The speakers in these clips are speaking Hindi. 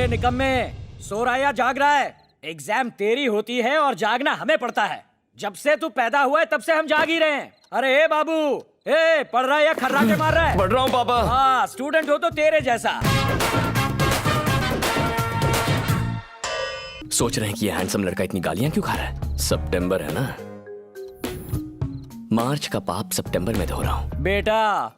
अरे निकम्मे, सो रहा है या जाग रहा है? एग्जाम तेरी होती है और जागना हमें पड़ता है। जब से तू पैदा हुआ है तब से हम जाग ही रहे हैं। अरे ए बाबू, ए पढ़ रहा है या खर्राटे मार रहा है? पढ़ रहा हूँ पापा। हाँ, स्टूडेंट हो तो तेरे जैसा। सोच रहे हैं कि ये हैंडसम लड़का इतनी गालियां क्यों खा रहा है? सितंबर है ना, मार्च का पाप सितंबर में धो रहा हूँ। बेटा,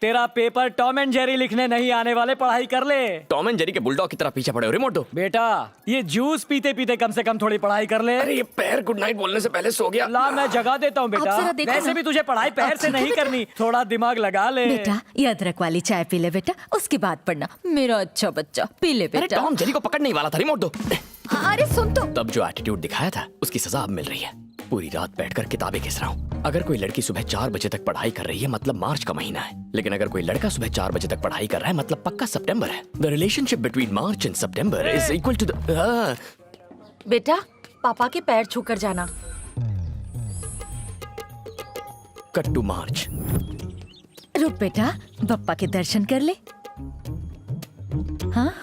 तेरा पेपर टॉम एंड जेरी लिखने नहीं आने वाले, पढ़ाई कर ले। टॉम एंड जेरी के बुलडॉग की तरह पीछे पड़े हो रिमोटो। बेटा, ये जूस पीते पीते कम से कम थोड़ी पढ़ाई कर ले। अरे ये पैर गुड नाइट बोलने से पहले सो गया। ला, मैं जगा देता हूँ बेटा। वैसे भी तुझे पढ़ाई पैर से नहीं करनी, थोड़ा दिमाग लगा ले। बेटा, ये अदरक वाली चाय पी ले बेटा, उसके बाद पढ़ना। मेरा अच्छा बच्चा, पी ले अरे बेटा। टॉम जेरी को पकड़ने ही वाला था रिमोट दो। अरे सुन तो। तब जो एटीट्यूड दिखाया था उसकी सजा अब मिल रही है। पूरी रात बैठकर किताबें घिस रहा हूँ। अगर कोई लड़की सुबह 4 बजे तक पढ़ाई कर रही है मतलब मार्च का महीना है, लेकिन अगर कोई लड़का सुबह 4 बजे तक पढ़ाई कर रहा है मतलब पक्का सितंबर है। The relationship between March and September is equal to the. बेटा, पापा के पैर छूकर जाना। Cut to March. रुक बेटा, बप्पा के दर्शन कर ले। हाँ?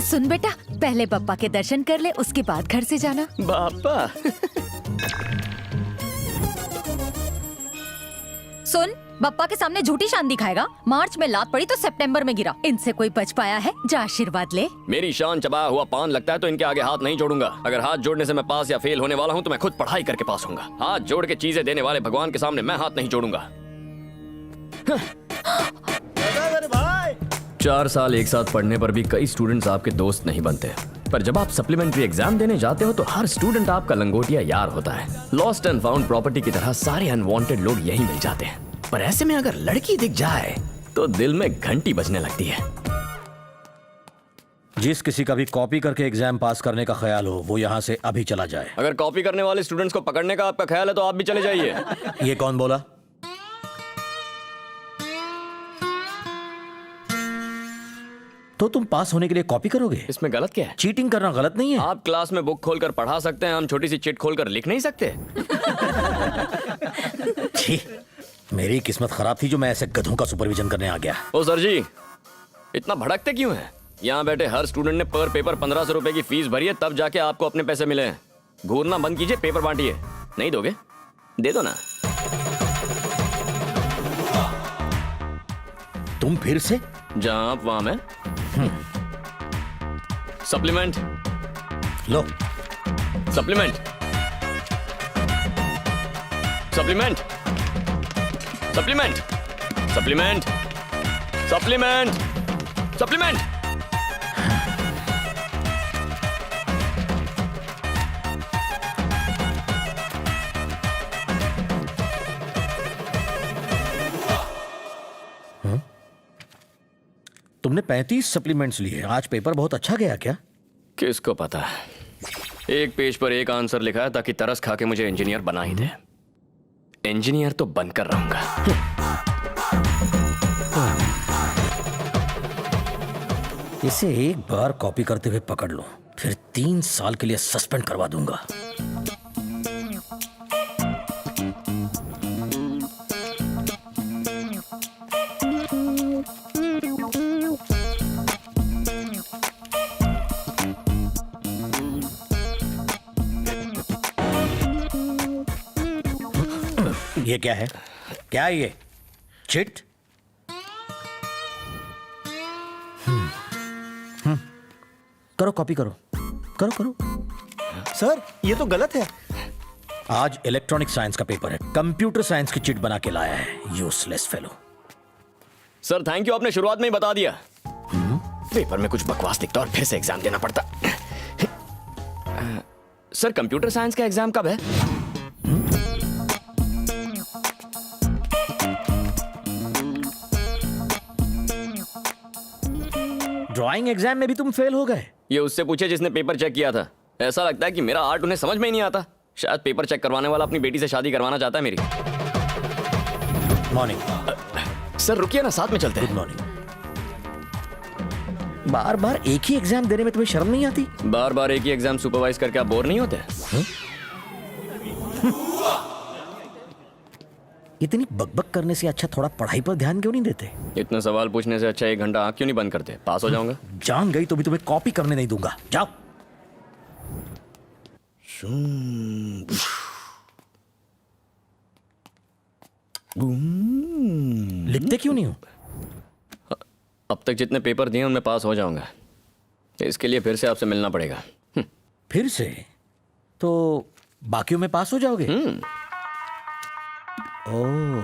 सुन बेटा, पहले बप्पा के दर्शन कर ले, उसके बाद घर से जाना। बापा। सुन, बप्पा के सामने झूठी शान दिखाएगा। मार्च में लात पड़ी तो सितंबर में गिरा। इनसे कोई बच पाया है? जा आशीर्वाद ले। मेरी शान चबाया हुआ पान लगता है तो इनके आगे हाथ नहीं जोड़ूंगा। अगर हाथ जोड़ने से मैं पास या फेल होने वाला हूँ तो मैं खुद पढ़ाई करके पास होऊंगा। हाथ जोड़ के चीजें देने वाले भगवान के सामने मैं हाथ नहीं जोड़ूंगा। 4 साल एक साथ पढ़ने पर भी कई स्टूडेंट्स आपके दोस्त नहीं बनते, पर जब आप सप्लीमेंट्री एग्जाम देने जाते हो तो हर स्टूडेंट आपका लंगोटिया यार होता है। लॉस्ट एंड फाउंड प्रॉपर्टी की तरह सारे अनवांटेड लोग यही मिल जाते हैं, पर ऐसे में अगर लड़की दिख जाए तो दिल में घंटी बजने लगती है। जिस किसी का भी कॉपी करके एग्जाम पास करने का ख्याल हो वो यहाँ से अभी चला जाए। अगर कॉपी करने वाले स्टूडेंट्स को पकड़ने का आपका ख्याल है तो आप भी चले जाइए। ये कौन बोला? तो तुम पास होने के लिए कॉपी करोगे? इसमें गलत क्या है? चीटिंग करना गलत नहीं है। आप क्लास में बुक खोलकर पढ़ा सकते हैं, हम छोटी सी चिट खोलकर लिख नहीं सकते। छी, मेरी किस्मत खराब थी जो मैं ऐसे गधों का सुपरविजन करने आ गया। ओ सर जी, इतना भड़कते क्यों हैं? यहाँ बैठे हर स्टूडेंट ने पर पेपर 1500 रुपए की फीस भरी है, तब जाके आपको अपने पैसे मिले हैं। घूरना बंद कीजिए, पेपर बांटिए। नहीं दोगे? दे दो ना। तुम फिर से? जहाँ आप वहां मैं। सप्लीमेंट लो। Supplement supplement supplement supplement supplement supplement. तुमने 35 सप्लीमेंट्स लिए। आज पेपर बहुत अच्छा गया क्या? किसको पता है, एक पेज पर एक आंसर लिखा है ताकि तरस खा के मुझे इंजीनियर बना ही दे। इंजीनियर तो बनकर रहूंगा। इसे एक बार कॉपी करते हुए पकड़ लो, फिर 3 साल के लिए सस्पेंड करवा दूंगा। ये क्या है? क्या है ये? चिट? करो, कॉपी करो, करो करो। सर, ये तो गलत है। आज इलेक्ट्रॉनिक साइंस का पेपर है, कंप्यूटर साइंस की चिट बना के लाया है। Useless fellow. Sir thank you, आपने शुरुआत में ही बता दिया। पेपर में कुछ बकवास दिखता और फिर से एग्जाम देना पड़ता। सर कंप्यूटर साइंस का एग्जाम कब है? ड्राइंग एग्जाम में भी तुम फेल हो गए? ये उससे पूछे जिसने पेपर चेक किया था। ऐसा लगता है कि मेरा आर्ट उन्हें समझ में ही नहीं आता। शायद पेपर चेक करवाने वाला अपनी बेटी से शादी करवाना चाहता है मेरी। मॉर्निंग। सर रुकिए ना, साथ में चलते हैं। Good morning. बार बार एक ही एग्जाम देने में तुम्हें शर्म नहीं आती? बार बार एक ही एग्जाम सुपरवाइज करके आप बोर नहीं होते? इतनी बकबक करने से अच्छा थोड़ा पढ़ाई पर ध्यान क्यों नहीं देते? इतना सवाल पूछने से अच्छा 1 घंटा आँख क्यों नहीं बंद करते? पास हो जाऊंगा। जान गई तो भी तुम्हें कॉपी करने नहीं दूंगा, जाओ। लिखते क्यों नहीं हो? अब तक जितने पेपर दिए उनमें पास हो जाऊंगा। इसके लिए फिर से आपसे मिलना पड़ेगा। फिर से? तो बाकियों में पास हो जाओगे? ओह,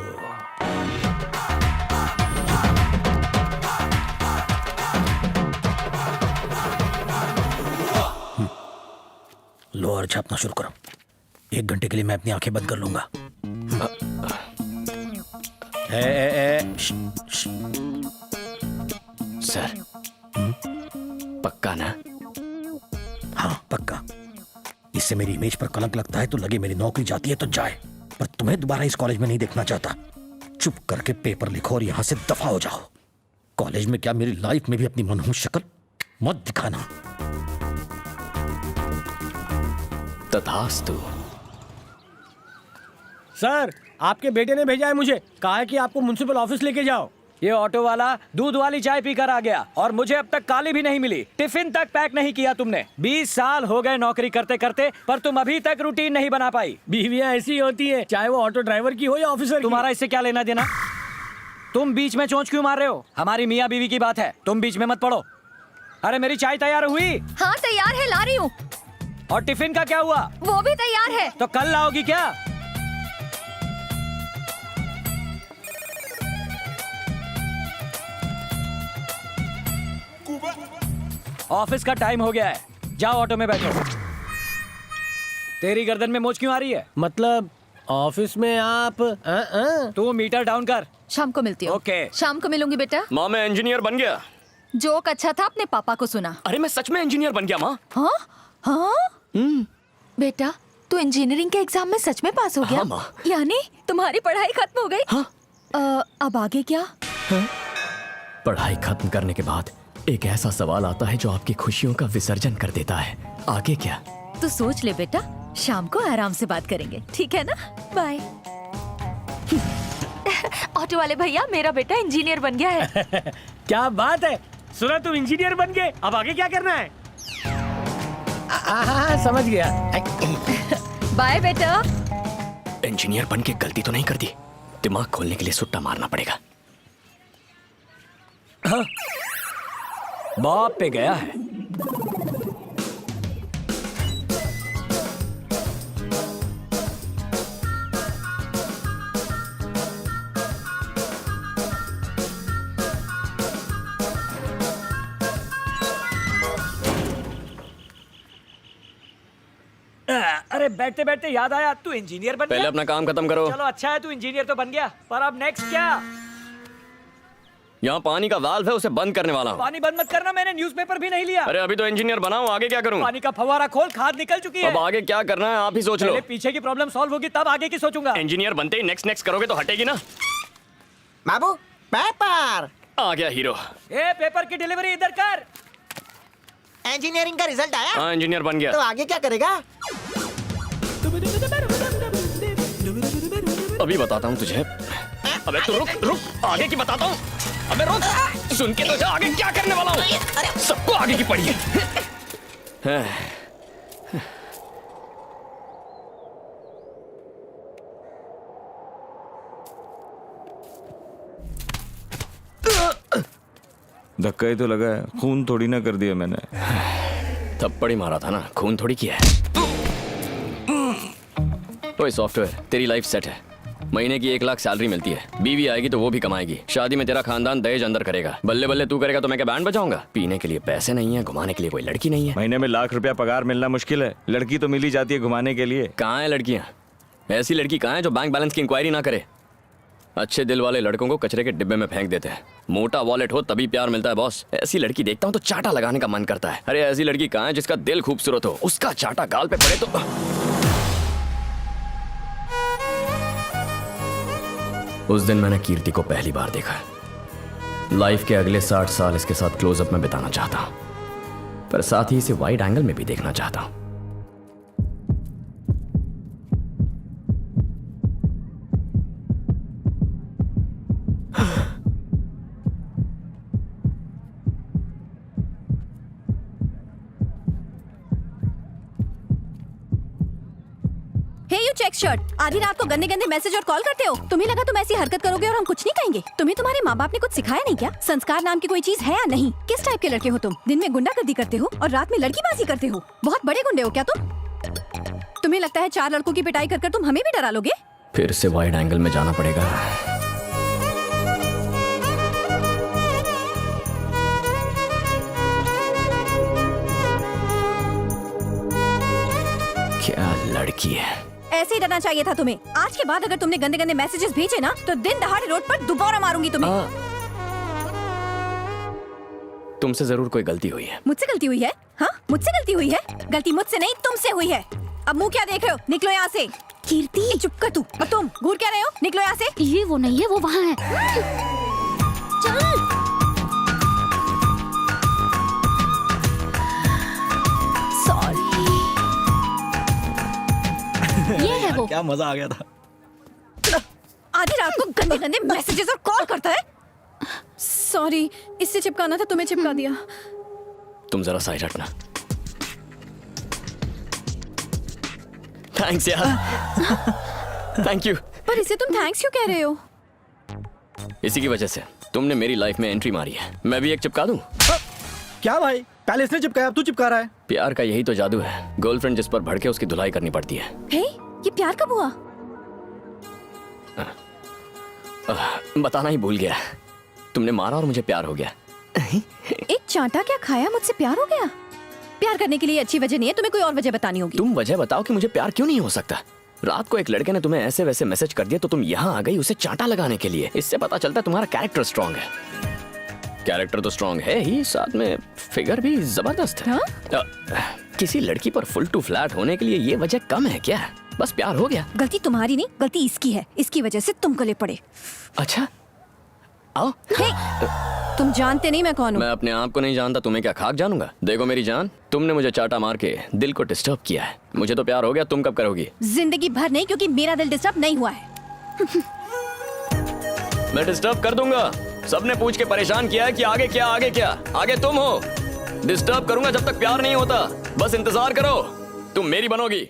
लो और छापना शुरू करो। 1 घंटे के लिए मैं अपनी आंखें बंद कर लूंगा। श्श, श्श। सर, पक्का ना? हाँ पक्का। इससे मेरी इमेज पर कलंक लगता है तो लगे मेरी नौकरी जाती है तो जाए, पर तुम्हें दोबारा इस कॉलेज में नहीं देखना चाहता। चुप करके पेपर लिखो और यहां से दफा हो जाओ। कॉलेज में क्या, मेरी लाइफ में भी अपनी मनहूस शक्ल मत दिखाना। तथास्तु। सर, आपके बेटे ने भेजा है मुझे, कहा है कि आपको म्युनिसिपल ऑफिस लेके जाओ। ये ऑटो वाला दूध वाली चाय पीकर आ गया और मुझे अब तक काली भी नहीं मिली। टिफिन तक पैक नहीं किया तुमने। 20 साल हो गए नौकरी करते करते, पर तुम अभी तक रूटीन नहीं बना पाई। बीवियां ऐसी होती है, चाहे वो ऑटो ड्राइवर की हो या ऑफिसर की। तुम्हारा इससे क्या लेना देना? तुम बीच में चोंच क्यों मार रहे हो? हमारी मियाँ बीवी की बात है, तुम बीच में मत पड़ो। अरे मेरी चाय तैयार हुई? हाँ तैयार है, ला रही हूँ। और टिफिन का क्या हुआ? वो भी तैयार है। तो कल लाओगी क्या? ऑफिस का टाइम हो गया है, जाओ ऑटो में बैठो। तेरी गर्दन में मोच क्यों आ रही है? मतलब ऑफिस में आप तू मीटर डाउन कर। शाम को मिलती हूँ। ओके। शाम को मिलूंगी बेटा। माँ, मैं इंजीनियर बन गया। जोक अच्छा था, अपने पापा को सुना। अरे मैं सच में इंजीनियर बन गया माँ। हाँ हाँ बेटा, तू इंजीनियरिंग के एग्जाम में सच में पास हो गया? हाँ, माँ। यानी तुम्हारी पढ़ाई खत्म हो गई? हाँ। अब आगे क्या? पढ़ाई खत्म करने के बाद एक ऐसा सवाल आता है जो आपकी खुशियों का विसर्जन कर देता है। आगे क्या? तू सोच ले बेटा, शाम को आराम से बात करेंगे, ठीक है ना? बाय। ऑटो वाले भैया, मेरा बेटा इंजीनियर बन गया है। क्या बात है, सुना तुम इंजीनियर बन गए, अब आगे क्या करना है? समझ गया। बाय बेटा। इंजीनियर बन के गलती तो नहीं कर दी? दिमाग खोलने के लिए सुट्टा मारना पड़ेगा। बाप पे गया है। अरे बैठते बैठते याद आया, तू इंजीनियर बन पहले गया। अपना काम खत्म करो। चलो अच्छा है, तू इंजीनियर तो बन गया, पर अब नेक्स्ट क्या? यहाँ पानी का वाल्व है, उसे बंद करने वाला हूँ। पानी बंद मत करना, मैंने न्यूज़पेपर भी नहीं लिया। अरे अभी तो इंजीनियर बना हूँ, आगे क्या करूँ? पानी का फव्वारा खोल, खाद निकल चुकी है। अब आगे क्या करना है आप ही सोच लो। पहले पीछे की प्रॉब्लम सॉल्व होगी तब आगे की सोचूंगा। इंजीनियर बनते ही नेक्स्ट नेक्स्ट करोगे तो हटेगी ना। बाबू पेपर। आ गया हीरो। ए पेपर की डिलीवरी इधर कर। इंजीनियरिंग का रिजल्ट आया? हाँ, इंजीनियर बन तो गया। आगे क्या करेगा? अभी बताता हूँ तुझे। अबे तू रुक रुक, आगे की बताता हूँ। अबे रुक, सुन के तो जा, आगे क्या करने वाला हूँ। सबको आगे की पड़ी है। धक्का ही तो लगा है, खून थोड़ी ना कर दिया मैंने। थप्पड़ ही मारा था ना, खून थोड़ी किया है। ओए सॉफ्टवेयर, तेरी लाइफ सेट है। महीने की 1 लाख सैलरी मिलती है, बीवी आएगी तो वो भी कमाएगी, शादी में तेरा खानदान दहेज अंदर करेगा। बल्ले बल्ले तू करेगा तो मैं क्या बैंड बजाऊंगा? पीने के लिए पैसे नहीं है, घुमाने के लिए कोई लड़की नहीं है। महीने में ₹1,00,000 पगार मिलना मुश्किल है, लड़की तो मिल ही जाती है घुमाने के लिए। कहाँ है लड़कियाँ? ऐसी लड़की कहाँ है जो बैंक बैलेंस की इंक्वायरी ना करे? अच्छे दिल वाले लड़कों को कचरे के डिब्बे में फेंक देते हैं। मोटा वॉलेट हो तभी प्यार मिलता है बॉस। ऐसी लड़की देखता हूँ तो चाटा लगाने का मन करता है। अरे ऐसी लड़की कहाँ है जिसका दिल खूबसूरत हो, उसका चाटा गाल पे पड़े तो। उस दिन मैंने कीर्ति को पहली बार देखा। लाइफ के अगले 60 साल इसके साथ क्लोजअप में बिताना चाहता हूं, पर साथ ही इसे वाइड एंगल में भी देखना चाहता हूं। You check shirt? आधी रात को गंदे गंदे मैसेज और कॉल करते हो। तुम्हें लगा तुम ऐसी हरकत करोगे और हम कुछ नहीं कहेंगे? तुम्हें तुम्हारे माँ बाप ने कुछ सिखाया नहीं क्या? संस्कार नाम की कोई चीज है या नहीं? किस टाइप के लड़के हो तुम? दिन में गुंडागर्दी करते हो और रात में लड़कीबाजी करते हो। बहुत बड़े गुंडे हो क्या तुम? तुम्हें लगता है 4 लड़कों की पिटाई कर तुम हमें भी डरा लोगे? फिर से वाइड एंगल में जाना पड़ेगा। क्या lड़की है। ऐसे ही डरना चाहिए था तुम्हें। आज के बाद अगर तुमने गंदे गंदे मैसेजेस भेजे ना तो दिन दहाड़े रोड पर दोबारा मारूंगी तुम्हें। तुमसे जरूर कोई गलती हुई है। मुझसे गलती हुई है? हाँ, मुझसे गलती हुई है। गलती मुझसे नहीं तुमसे हुई है। अब मुंह क्या देख रहे हो? निकलो यहाँ से। कीर्ति चुप कर तू। और तुम घूर क्या रहे हो? निकलो यहाँ से। ये वो नहीं है, वो वहाँ है। चल। सॉरी। ये है वो। क्या मजा आ गया था। आधी रात को गंदे गंदे मैसेजेस और कॉल करता है। सॉरी, इससे चिपकाना था, तुम्हें चिपका दिया। तुम जरा साइड हटना। थैंक्स यार। Thank you. पर इसे तुम थैंक्स क्यों कह रहे हो? इसी की वजह से तुमने मेरी लाइफ में एंट्री मारी है। मैं भी एक चिपका दूं? क्या भाई, पहले इसने चिपकाया, अब तू चिपका रहा है। प्यार का यही तो जादू है। गर्लफ्रेंड जिस पर भड़के उसकी धुलाई करनी पड़ती है। हे, ये प्यार कब हुआ? बताना ही भूल गया। तुमने मारा और मुझे प्यार हो गया। एक चांटा क्या खाया, मुझसे प्यार हो गया? प्यार करने के लिए अच्छी वजह नहीं है, तुम्हें कोई और वजह बतानी होगी। तुम वजह बताओ कि मुझे प्यार क्यों नहीं हो सकता। रात को एक लड़के ने तुम्हें ऐसे वैसे मैसेज कर दिया तो तुम यहाँ आ गई उसे चांटा लगाने के लिए। इससे पता चलता है तुम्हारा कैरेक्टर स्ट्रांग है। कैरेक्टर तो स्ट्रांग है ही, साथ में फिगर भी जबरदस्त है। किसी लड़की पर फुल टू फ्लैट होने के लिए ये वजह कम है क्या? बस प्यार हो गया। गलती तुम्हारी नहीं, गलती इसकी है। इसकी वजह से तुम गले पड़े। अच्छा आओ। तुम जानते नहीं मैं कौन हूँ। मैं अपने आप को नहीं जानता, तुम्हें क्या खाक जानूंगा? देखो मेरी जान, तुमने मुझे चाटा मार के दिल को डिस्टर्ब किया है। मुझे तो प्यार हो गया, तुम कब करोगी? जिंदगी भर नहीं, क्योंकि मेरा दिल डिस्टर्ब नहीं हुआ है। मैं डिस्टर्ब कर दूंगा। सबने पूछ के परेशान किया है कि आगे क्या आगे क्या। आगे तुम हो। डिस्टर्ब करूंगा जब तक प्यार नहीं होता। बस इंतजार करो, तुम मेरी बनोगी।